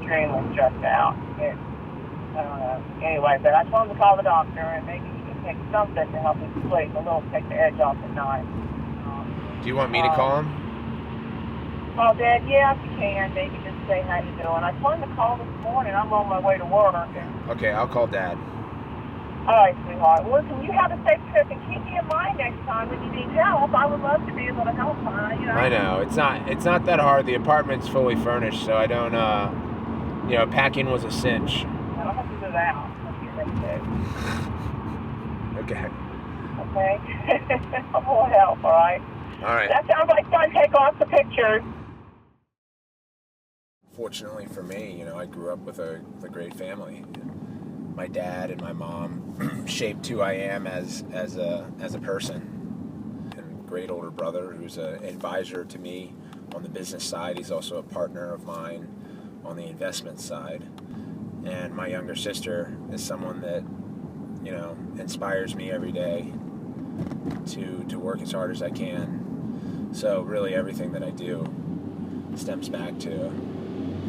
extremely stressed out. Anyway, but I told him to call the doctor and maybe he can take something to help him sleep a little, take the edge off at night. Do you want me to call him? Call Dad? Yeah, if you can. Maybe just say how you doing. I told him to call this morning. I'm on my way to work. Okay, I'll call Dad. All right, sweetheart. Well, listen, you have a safe trip and keep me in mind next time when you need help. I would love to be able to help, you know. I know. It's not that hard. The apartment's fully furnished, so I don't, packing was a cinch. I don't have to do that. Okay. Okay? I will help, all right? All right. That sounds like fun. Take off the pictures. Fortunately for me, I grew up with a great family. My dad and my mom shaped who I am as a person. And great older brother who's an advisor to me on the business side. He's also a partner of mine on the investment side. And my younger sister is someone that, inspires me every day to work as hard as I can. So really everything that I do stems back to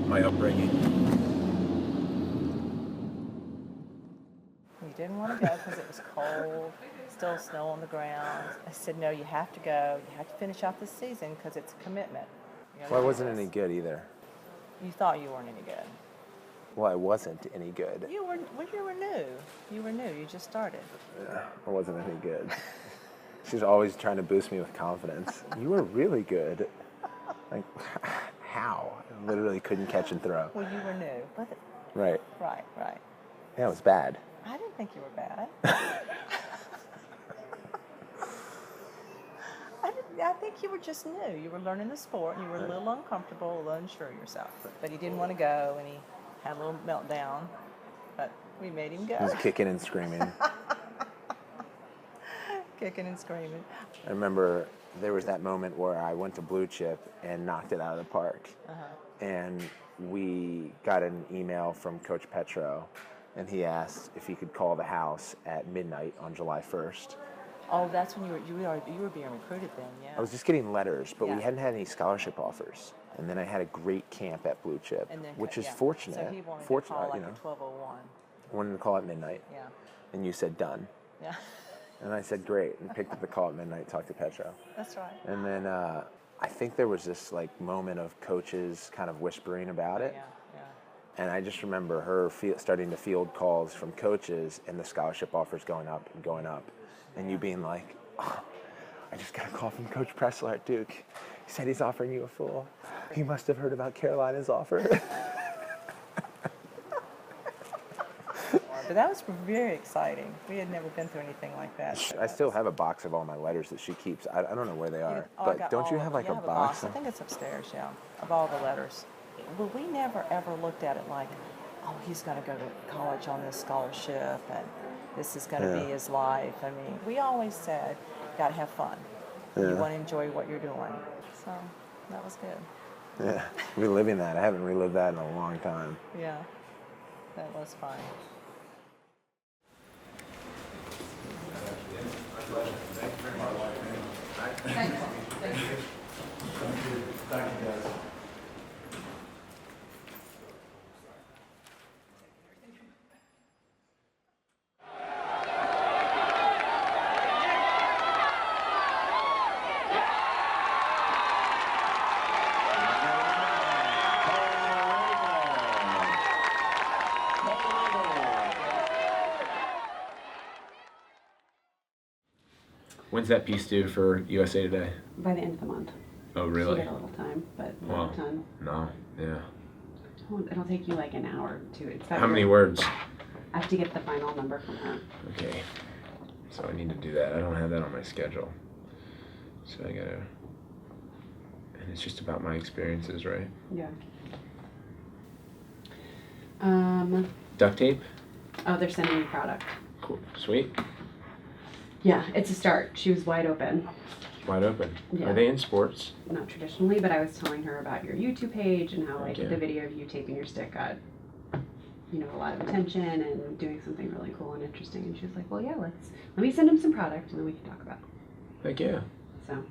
my upbringing. You didn't want to go because it was cold, still snow on the ground. I said, no, you have to go. You have to finish out this season because it's a commitment. Well, I wasn't any good either. You thought you weren't any good. Well, I wasn't any good. You were new. You were new. You just started. Yeah, I wasn't any good. She's always trying to boost me with confidence. You were really good. Like, how? I literally couldn't catch and throw. Well, you were new. Right. Right. Yeah, it was bad. I didn't think you were bad. I think you were just new. You were learning the sport, and you were a little uncomfortable, a little unsure of yourself. But he didn't want to go, and he had a little meltdown. But we made him go. He was kicking and screaming. Kicking and screaming. I remember there was that moment where I went to Blue Chip and knocked it out of the park. And we got an email from Coach Petro, and he asked if he could call the house at midnight on July 1st. Oh, that's when you were being recruited then, yeah. I was just getting letters, but we hadn't had any scholarship offers. And then I had a great camp at Blue Chip, which is fortunate. So he wanted to call like at 12:01. I wanted to call at midnight. Yeah. And you said done. Yeah. And I said great, and picked up the call at midnight, talked to Petro. That's right. And then I think there was this moment of coaches kind of whispering about it. Yeah. And I just remember her starting to field calls from coaches and the scholarship offers going up and going up. And you being like, oh, I just got a call from Coach Pressler at Duke. He said he's offering you a full. He must have heard about Carolina's offer. But that was very exciting. We had never been through anything like that. I still have a box of all my letters that she keeps. I don't know where they are. But don't you have a box? I think it's upstairs, yeah, of all the letters. Well, we never ever looked at it like, oh, he's going to go to college on this scholarship and this is going to be his life. I mean, we always said, got to have fun. You want to enjoy what you're doing. So that was good. Yeah, reliving that. I haven't relived that in a long time. Yeah, that was fun. Thank you. Thank you. Thank you, guys. When's that piece due for USA Today? By the end of the month. Oh, really? So you get a little time, but not a ton. No, yeah. It'll take you like an hour to. It's How many words? I have to get the final number from her. Okay. So I need to do that. I don't have that on my schedule. So I gotta. And it's just about my experiences, right? Yeah. Duct tape? Oh, they're sending me product. Cool. Sweet. Yeah, it's a start. She was wide open. Wide open. Yeah. Are they in sports? Not traditionally, but I was telling her about your YouTube page and how the video of you taping your stick got, a lot of attention and doing something really cool and interesting. And she was like, well, yeah, let me send him some product and then we can talk about it. Heck yeah. So.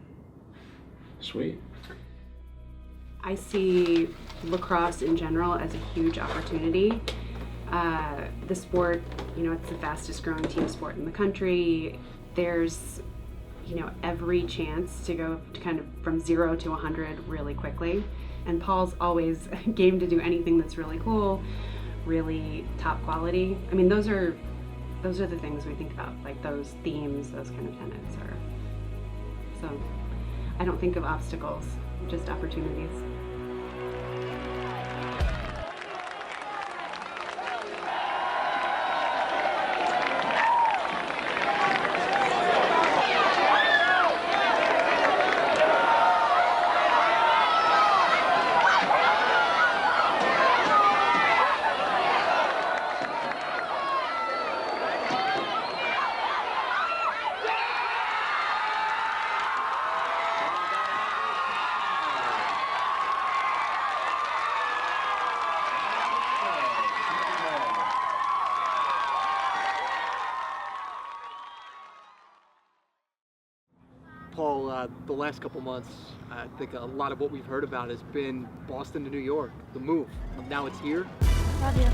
Sweet. I see lacrosse in general as a huge opportunity. The sport, it's the fastest growing team sport in the country. There's, every chance to go kind of from 0 to 100 really quickly. And Paul's always game to do anything that's really cool, really top quality. I mean, those are the things we think about, like those themes, those kind of tenets are. So I don't think of obstacles, just opportunities. Paul, the last couple months, I think a lot of what we've heard about has been Boston to New York, the move. Now it's here. Rabil.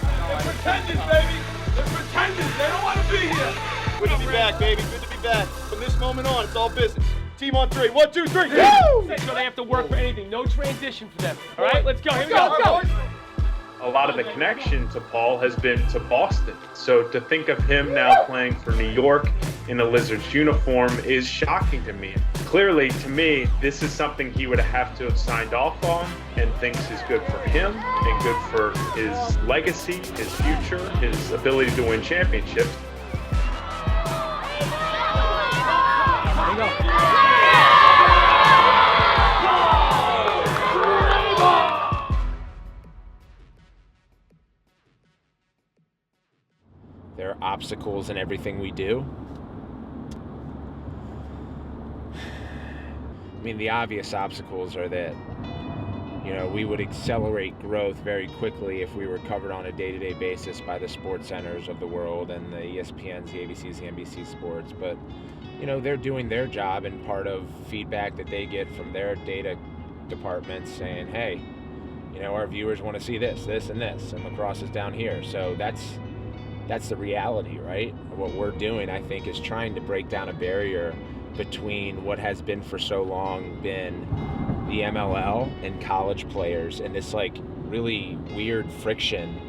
They're pretenders, baby! They're pretenders! They don't want to be here! Good to be back, baby. Good to be back. From this moment on, it's all business. Team on 3. 1, 2, 3. Woo! Make sure they have to work for anything. No transition for them. All right, let's go. Here we go. Let's go. A lot of the connection to Paul has been to Boston. So to think of him now playing for New York in a Lizards uniform is shocking to me. Clearly, to me, this is something he would have to have signed off on and thinks is good for him and good for his legacy, his future, his ability to win championships. There you go. There are obstacles in everything we do. I mean, the obvious obstacles are that, we would accelerate growth very quickly if we were covered on a day-to-day basis by the sports centers of the world and the ESPNs, the ABCs, the NBC sports. But, they're doing their job, and part of feedback that they get from their data departments saying, hey, our viewers want to see this, this, and this, and lacrosse is down here. So that's the reality, right? What we're doing, I think, is trying to break down a barrier between what has been for so long been the MLL and college players, and this really weird friction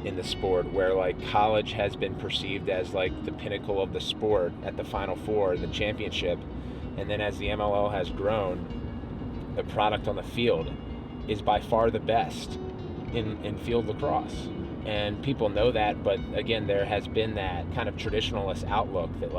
in the sport where college has been perceived as the pinnacle of the sport at the Final Four, the championship, and then as the MLL has grown, the product on the field is by far the best in field lacrosse. And people know that, but again, there has been that kind of traditionalist outlook that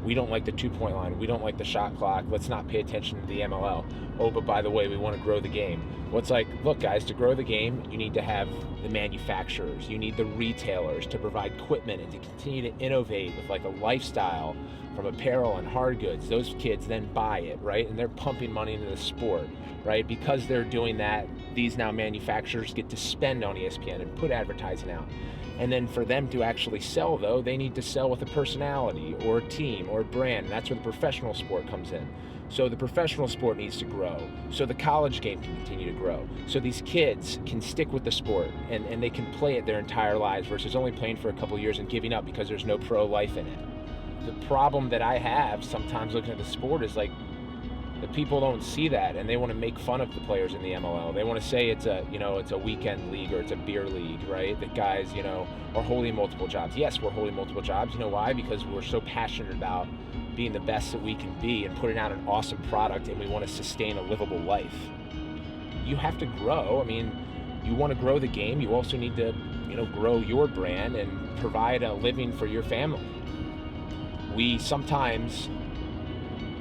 we don't like the 2-point line, we don't like the shot clock, let's not pay attention to the MLL. Oh, but by the way, we want to grow the game. Well, it's look guys, to grow the game, you need to have the manufacturers, you need the retailers to provide equipment and to continue to innovate with a lifestyle from apparel and hard goods. Those kids then buy it, right? And they're pumping money into the sport, right? Because they're doing that, these now manufacturers get to spend on ESPN and put advertising out. And then for them to actually sell, though, they need to sell with a personality or a team or a brand. And that's where the professional sport comes in. So the professional sport needs to grow. So the college game can continue to grow. So these kids can stick with the sport and they can play it their entire lives versus only playing for a couple of years and giving up because there's no pro life in it. The problem that I have sometimes looking at the sport is the people don't see that, and they want to make fun of the players in the MLL. They want to say it's a weekend league or it's a beer league, right? That guys, are holding multiple jobs. Yes, we're holding multiple jobs. You know why? Because we're so passionate about being the best that we can be and putting out an awesome product, and we want to sustain a livable life. You have to grow. I mean, you want to grow the game. You also need to, grow your brand and provide a living for your family. We sometimes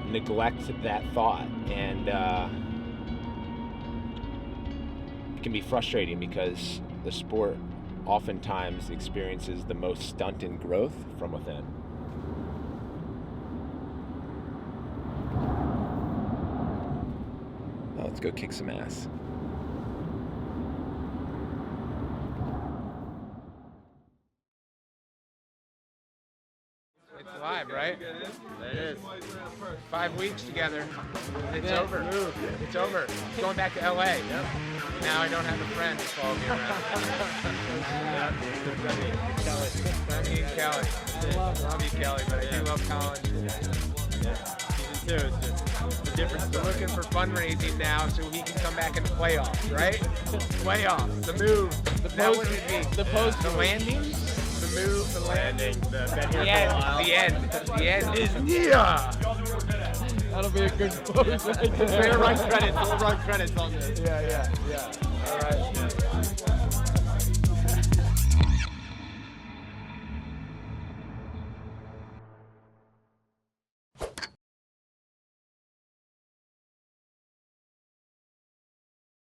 neglect that thought, and it can be frustrating because the sport oftentimes experiences the most stunt in growth from within. Now let's go kick some ass. It's live. right? It is. 5 weeks together. It's over. It's over. Going back to LA. Yep. Now I don't have a friend to follow me around. Love you, Kelly. Love you, Kelly, but I do love college. Season 2 is just the difference. We're looking for fundraising now so he can come back in the playoffs, right? Playoffs, the move. That would be the post, the landing, the move, the landing, the end. The end is near. That'll be a good post right there. We'll run credits on this. Yeah. All right.